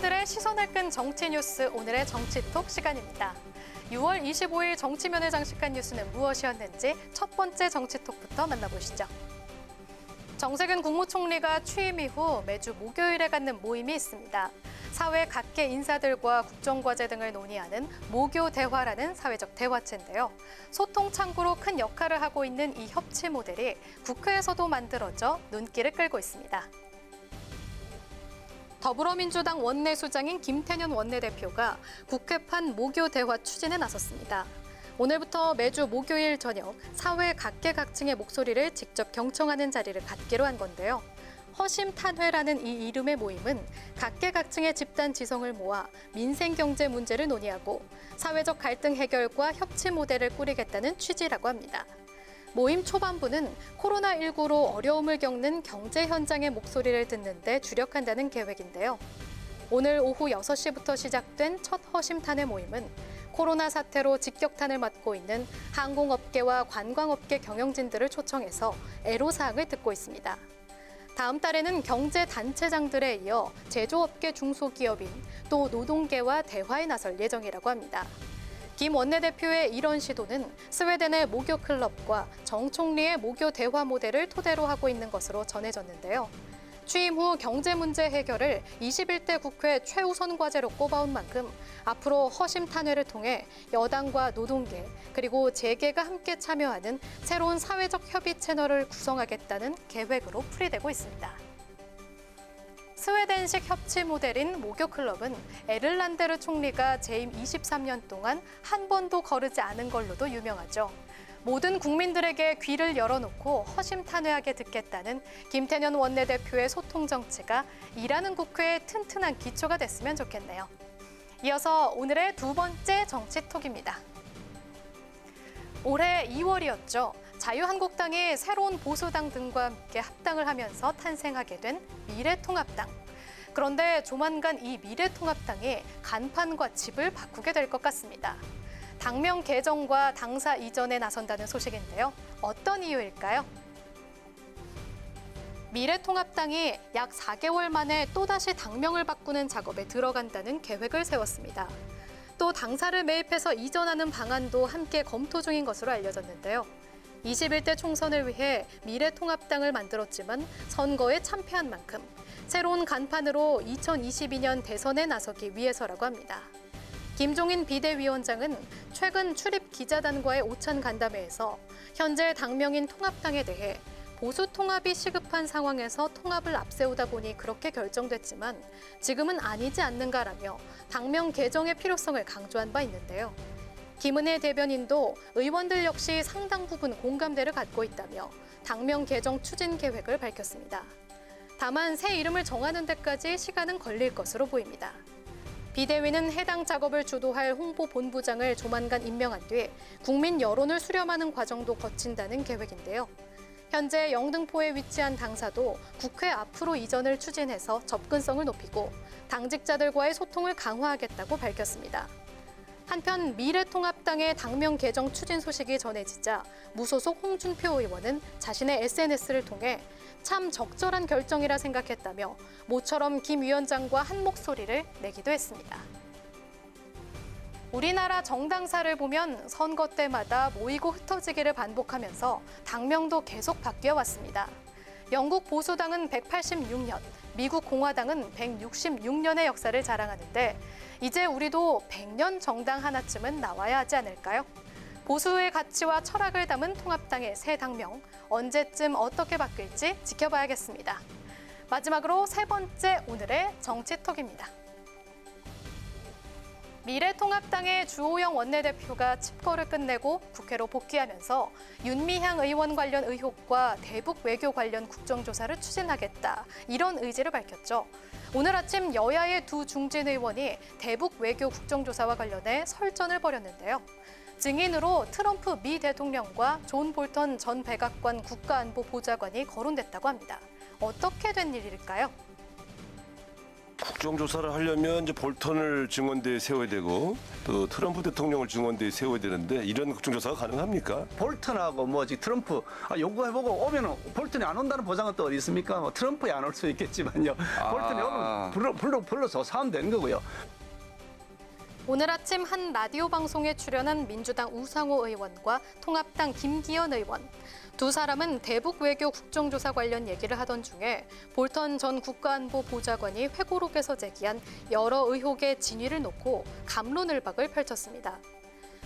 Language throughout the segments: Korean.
국민들의 시선을 끈 정치 뉴스, 오늘의 정치톡 시간입니다. 6월 25일 정치면을 장식한 뉴스는 무엇이었는지 첫 번째 정치톡부터 만나보시죠. 정세균 국무총리가 취임 이후 매주 목요일에 갖는 모임이 있습니다. 사회 각계 인사들과 국정과제 등을 논의하는 모교대화라는 사회적 대화체인데요. 소통 창구로 큰 역할을 하고 있는 이 협치 모델이 국회에서도 만들어져 눈길을 끌고 있습니다. 더불어민주당 원내수장인 김태년 원내대표가 국회판 모교대화 추진에 나섰습니다. 오늘부터 매주 목요일 저녁 사회 각계각층의 목소리를 직접 경청하는 자리를 갖기로 한 건데요. 허심탄회라는 이 이름의 모임은 각계각층의 집단 지성을 모아 민생경제 문제를 논의하고 사회적 갈등 해결과 협치 모델을 꾸리겠다는 취지라고 합니다. 모임 초반부는 코로나19로 어려움을 겪는 경제 현장의 목소리를 듣는 데 주력한다는 계획인데요. 오늘 오후 6시부터 시작된 첫 허심탄회 모임은 코로나 사태로 직격탄을 맞고 있는 항공업계와 관광업계 경영진들을 초청해서 애로사항을 듣고 있습니다. 다음 달에는 경제단체장들에 이어 제조업계 중소기업인 또 노동계와 대화에 나설 예정이라고 합니다. 김 원내대표의 이런 시도는 스웨덴의 모교 클럽과 정 총리의 모교 대화 모델을 토대로 하고 있는 것으로 전해졌는데요. 취임 후 경제 문제 해결을 21대 국회 최우선 과제로 꼽아온 만큼 앞으로 허심탄회를 통해 여당과 노동계 그리고 재계가 함께 참여하는 새로운 사회적 협의 채널을 구성하겠다는 계획으로 풀이되고 있습니다. 스웨덴식 협치 모델인 모교클럽은 에를란데르 총리가 재임 23년 동안 한 번도 거르지 않은 걸로도 유명하죠. 모든 국민들에게 귀를 열어놓고 허심탄회하게 듣겠다는 김태년 원내대표의 소통 정치가 일하는 국회의 튼튼한 기초가 됐으면 좋겠네요. 이어서 오늘의 두 번째 정치톡입니다. 올해 2월이었죠. 자유한국당이 새로운 보수당 등과 함께 합당을 하면서 탄생하게 된 미래통합당. 그런데 조만간 이 미래통합당이 간판과 집을 바꾸게 될 것 같습니다. 당명 개정과 당사 이전에 나선다는 소식인데요. 어떤 이유일까요? 미래통합당이 약 4개월 만에 또다시 당명을 바꾸는 작업에 들어간다는 계획을 세웠습니다. 또 당사를 매입해서 이전하는 방안도 함께 검토 중인 것으로 알려졌는데요. 21대 총선을 위해 미래통합당을 만들었지만 선거에 참패한 만큼 새로운 간판으로 2022년 대선에 나서기 위해서라고 합니다. 김종인 비대위원장은 최근 출입 기자단과의 오찬 간담회에서 현재 당명인 통합당에 대해 보수 통합이 시급한 상황에서 통합을 앞세우다 보니 그렇게 결정됐지만 지금은 아니지 않는가라며 당명 개정의 필요성을 강조한 바 있는데요. 김은혜 대변인도 의원들 역시 상당 부분 공감대를 갖고 있다며 당명 개정 추진 계획을 밝혔습니다. 다만 새 이름을 정하는 데까지 시간은 걸릴 것으로 보입니다. 비대위는 해당 작업을 주도할 홍보본부장을 조만간 임명한 뒤 국민 여론을 수렴하는 과정도 거친다는 계획인데요. 현재 영등포에 위치한 당사도 국회 앞으로 이전을 추진해서 접근성을 높이고 당직자들과의 소통을 강화하겠다고 밝혔습니다. 한편 미래통합당의 당명 개정 추진 소식이 전해지자 무소속 홍준표 의원은 자신의 SNS를 통해 참 적절한 결정이라 생각했다며 모처럼 김 위원장과 한 목소리를 내기도 했습니다. 우리나라 정당사를 보면 선거 때마다 모이고 흩어지기를 반복하면서 당명도 계속 바뀌어 왔습니다. 영국 보수당은 186년, 미국 공화당은 166년의 역사를 자랑하는데 이제 우리도 100년 정당 하나쯤은 나와야 하지 않을까요? 보수의 가치와 철학을 담은 통합당의 새 당명, 언제쯤 어떻게 바뀔지 지켜봐야겠습니다. 마지막으로 세 번째 오늘의 정치톡입니다. 미래통합당의 주호영 원내대표가 칩거를 끝내고 국회로 복귀하면서 윤미향 의원 관련 의혹과 대북 외교 관련 국정조사를 추진하겠다, 이런 의지를 밝혔죠. 오늘 아침 여야의 두 중진 의원이 대북 외교 국정조사와 관련해 설전을 벌였는데요. 증인으로 트럼프 미 대통령과 존 볼턴 전 백악관 국가안보보좌관이 거론됐다고 합니다. 어떻게 된 일일까요? 국정조사를 하려면 이제 볼턴을 증언대에 세워야 되고 또 트럼프 대통령을 증언대에 세워야 되는데 이런 국정조사가 가능합니까? 볼턴하고 뭐지 트럼프 요구해보고 오면 볼턴이 안 온다는 보장은 또 어디 있습니까? 뭐 트럼프에 안 올 수 있겠지만요. 볼턴이 오면 불러 조사하면 되는 거고요. 오늘 아침 한 라디오 방송에 출연한 민주당 우상호 의원과 통합당 김기현 의원. 두 사람은 대북 외교 국정조사 관련 얘기를 하던 중에 볼턴 전 국가안보보좌관이 회고록에서 제기한 여러 의혹의 진위를 놓고 갑론을박을 펼쳤습니다.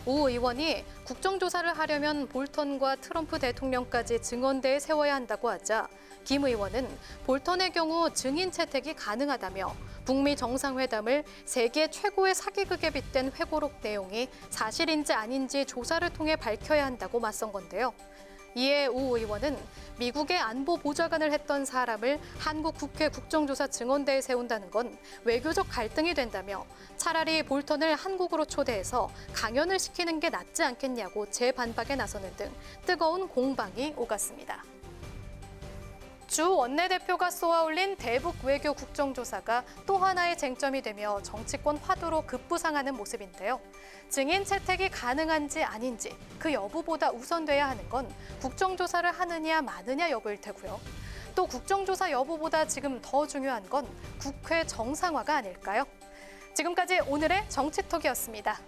우 의원이 국정조사를 하려면 볼턴과 트럼프 대통령까지 증언대에 세워야 한다고 하자 김 의원은 볼턴의 경우 증인 채택이 가능하다며 북미 정상회담을 세계 최고의 사기극에 빗댄 회고록 내용이 사실인지 아닌지 조사를 통해 밝혀야 한다고 맞선 건데요. 이에 우 의원은 미국의 안보보좌관을 했던 사람을 한국 국회 국정조사 증언대에 세운다는 건 외교적 갈등이 된다며 차라리 볼턴을 한국으로 초대해서 강연을 시키는 게 낫지 않겠냐고 재반박에 나서는 등 뜨거운 공방이 오갔습니다. 주 원내대표가 쏘아올린 대북 외교 국정조사가 또 하나의 쟁점이 되며 정치권 화두로 급부상하는 모습인데요. 증인 채택이 가능한지 아닌지 그 여부보다 우선돼야 하는 건 국정조사를 하느냐 마느냐 여부일 테고요. 또 국정조사 여부보다 지금 더 중요한 건 국회 정상화가 아닐까요? 지금까지 오늘의 정치톡이었습니다.